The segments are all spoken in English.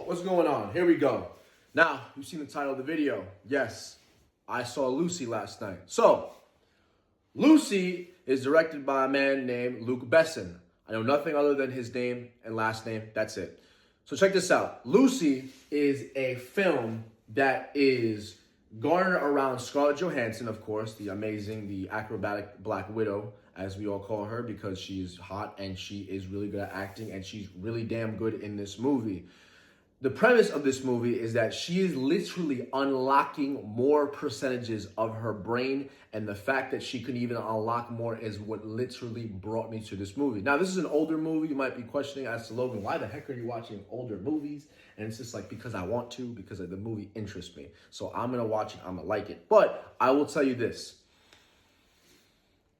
What's going on? Here we go. Now, you've seen the title of the video. Yes, I saw Lucy last night. So, Lucy is directed by a man named Luc Besson. I know nothing other than his name and last name. That's it. So check this out. Lucy is a film that is garnered around Scarlett Johansson, of course, the acrobatic Black Widow, as we all call her, because she's hot and she is really good at acting and she's really damn good in this movie. The premise of this movie is that she is literally unlocking more percentages of her brain, and the fact that she can even unlock more is what literally brought me to this movie. Now, this is an older movie. You might be questioning as to Logan, why the heck are you watching older movies? And it's just like, because I want to, because the movie interests me. So I'm going to watch it. I'm going to like it. But I will tell you this.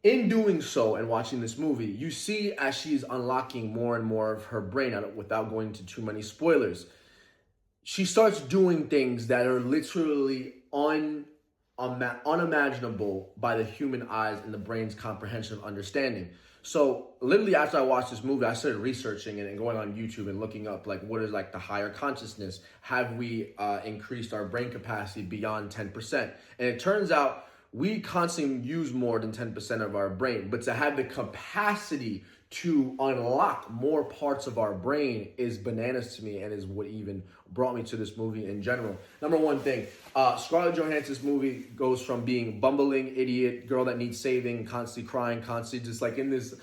In doing so and watching this movie, you see as she's unlocking more and more of her brain, without going into too many spoilers, she starts doing things that are literally unimaginable by the human eyes and the brain's comprehension of understanding. So literally after I watched this movie, I started researching it and going on YouTube and looking up like what is like the higher consciousness. Have we increased our brain capacity beyond 10%? And it turns out we constantly use more than 10% of our brain, but to have the capacity to unlock more parts of our brain is bananas to me and is what even brought me to this movie in general. Number one thing, Scarlett Johansson's movie goes from being bumbling, idiot, girl that needs saving, constantly crying, constantly just like in this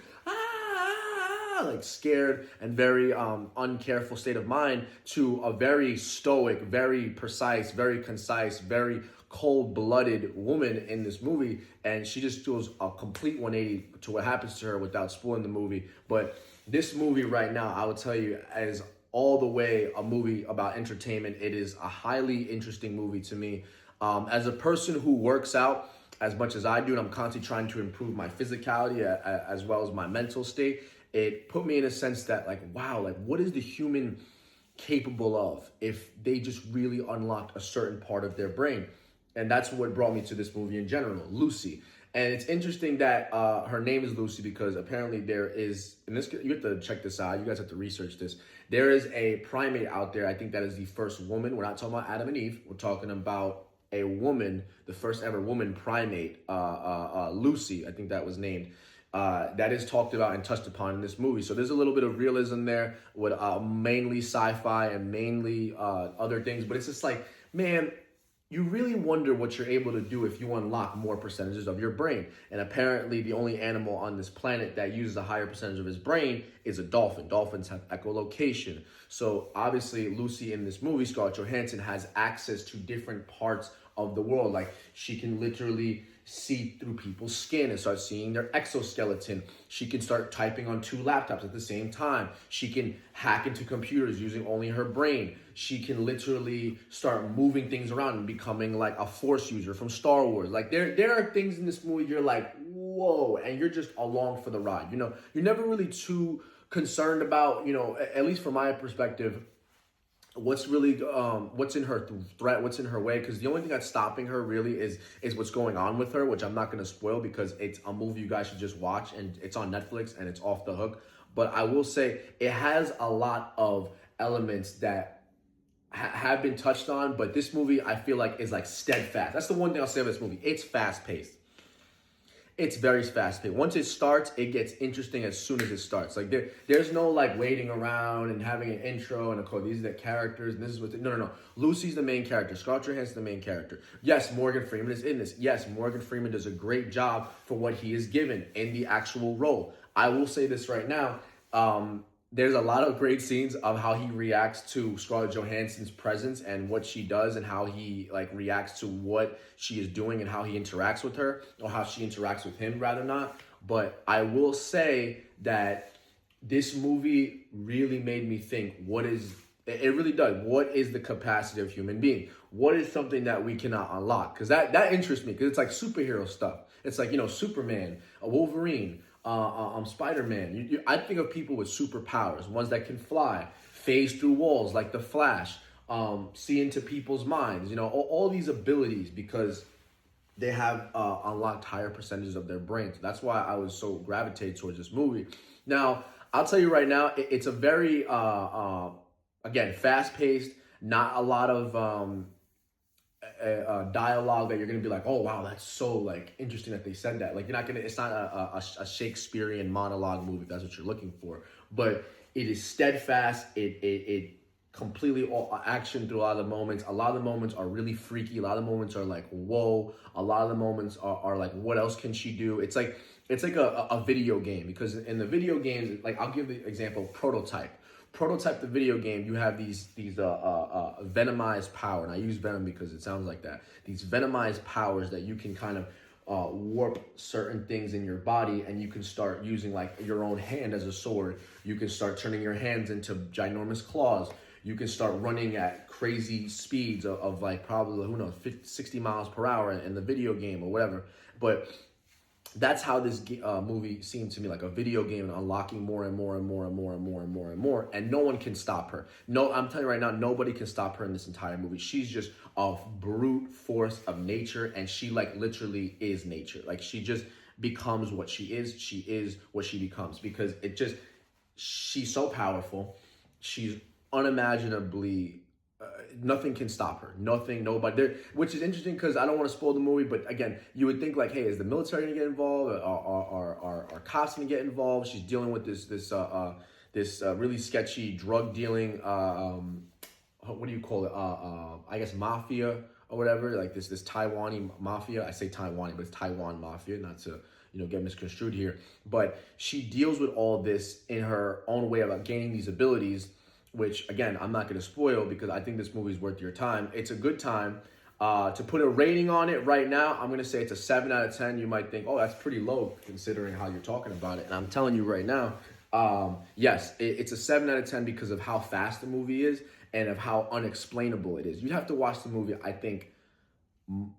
like scared and very uncareful state of mind, to a very stoic, very precise, very concise, very cold-blooded woman in this movie, and she just does a complete 180 to what happens to her without spoiling the movie. But this movie right now, I will tell you, is all the way a movie about entertainment. It is a highly interesting movie to me. As a person who works out as much as I do, and I'm constantly trying to improve my physicality as well as my mental state, it put me in a sense that like, wow, like what is the human capable of if they just really unlocked a certain part of their brain? And that's what brought me to this movie in general, Lucy. And it's interesting that her name is Lucy because apparently there is, and this, you have to check this out, you guys have to research this. There is a primate out there, I think that is the first woman. We're not talking about Adam and Eve. We're talking about a woman, the first ever woman primate, Lucy, I think that was named. That is talked about and touched upon in this movie. So there's a little bit of realism there with mainly sci-fi and mainly other things. But it's just like, man, you really wonder what you're able to do if you unlock more percentages of your brain. And apparently the only animal on this planet that uses a higher percentage of his brain is a dolphin. Dolphins have echolocation. So obviously Lucy in this movie, Scarlett Johansson, has access to different parts of the world. Like she can literally see through people's skin and start seeing their exoskeleton. She can start typing on 2 laptops at the same time. She can hack into computers using only her brain. She can literally start moving things around and becoming like a force user from Star Wars. Like there are things in this movie you're like, whoa, and you're just along for the ride. You know, you're never really too concerned about, you know, at least from my perspective, what's really what's in her threat, what's in her way, because the only thing that's stopping her really is what's going on with her, which I'm not going to spoil because it's a movie you guys should just watch, and it's on Netflix and it's off the hook. But I will say it has a lot of elements that have been touched on, but this movie I feel like is like steadfast. That's the one thing I'll say about this movie. It's fast-paced. It's very fast-paced. Once it starts, it gets interesting as soon as it starts. Like there's no like waiting around and having an intro and these are the characters and this is what. No. Lucy's the main character. Scarlett Johansson's the main character. Yes, Morgan Freeman is in this. Yes, Morgan Freeman does a great job for what he is given in the actual role. I will say this right now. There's a lot of great scenes of how he reacts to Scarlett Johansson's presence and what she does and how he like reacts to what she is doing and how he interacts with her, or how she interacts with him, rather not. But I will say that this movie really made me think, it really does. What is the capacity of human being? What is something that we cannot unlock? Because that interests me, because it's like superhero stuff. It's like, you know, Superman, a Wolverine, Spider-Man. I think of people with superpowers, ones that can fly, phase through walls like the Flash, see into people's minds, you know, all these abilities, because they have unlocked higher percentages of their brain. So that's why I was so gravitated towards this movie. Now, I'll tell you right now, it's a very again, fast paced, not a lot of dialogue that you're gonna be like, oh wow, that's so like interesting that they said that. Like you're not gonna. It's not a Shakespearean monologue movie if that's what you're looking for. But it is steadfast. It completely all action through a lot of the moments. A lot of the moments are really freaky. A lot of the moments are like whoa. A lot of the moments are like what else can she do? It's like a video game, because in the video games, like I'll give the example Prototype. Prototype, the video game, you have these venomized power, and I use venom because it sounds like that. These venomized powers that you can kind of warp certain things in your body, and you can start using like your own hand as a sword. You can start turning your hands into ginormous claws. You can start running at crazy speeds of like probably, who knows, 50, 60 miles per hour in the video game or whatever. But that's how this movie seemed to me, like a video game, and unlocking more and more and more and more and more and more and more, and no one can stop her. No, I'm telling you right now, nobody can stop her in this entire movie. She's just a brute force of nature, and she like literally is nature. Like she just becomes what she is. She is what she becomes, because she's so powerful. She's unimaginably nothing can stop her. Nothing, nobody. There, which is interesting because I don't want to spoil the movie, but again, you would think like, hey, is the military gonna get involved? Are cops gonna get involved? She's dealing with this really sketchy drug dealing. What do you call it? I guess mafia or whatever. Like this Taiwanese mafia. I say Taiwanese, but it's Taiwan mafia. Not to get misconstrued here. But she deals with all this in her own way about gaining these abilities, which again, I'm not going to spoil because I think this movie is worth your time. It's a good time. To put a rating on it right now, I'm going to say it's a 7 out of 10. You might think, oh, that's pretty low considering how you're talking about it. And I'm telling you right now, yes, it's a 7 out of 10 because of how fast the movie is and of how unexplainable it is. You'd have to watch the movie, I think,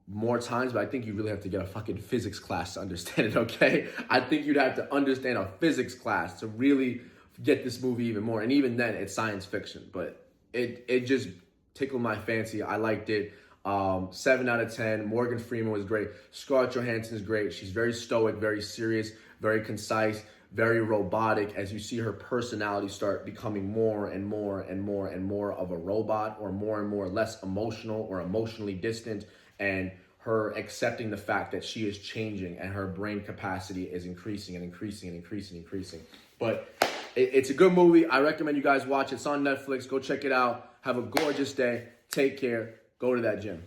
more times, but I think you really have to get a fucking physics class to understand it, okay? I think you'd have to understand a physics class to really get this movie even more. And even then, it's science fiction, but it just tickled my fancy. I liked it. 7 out of 10. Morgan Freeman was great. Scarlett Johansson is great. She's very stoic, very serious, very concise, very robotic, as you see her personality start becoming more and more and more and more of a robot, or more and more less emotional or emotionally distant, and her accepting the fact that she is changing and her brain capacity is increasing and increasing and increasing and increasing. But it's a good movie. I recommend you guys watch it. It's on Netflix. Go check it out. Have a gorgeous day. Take care. Go to that gym.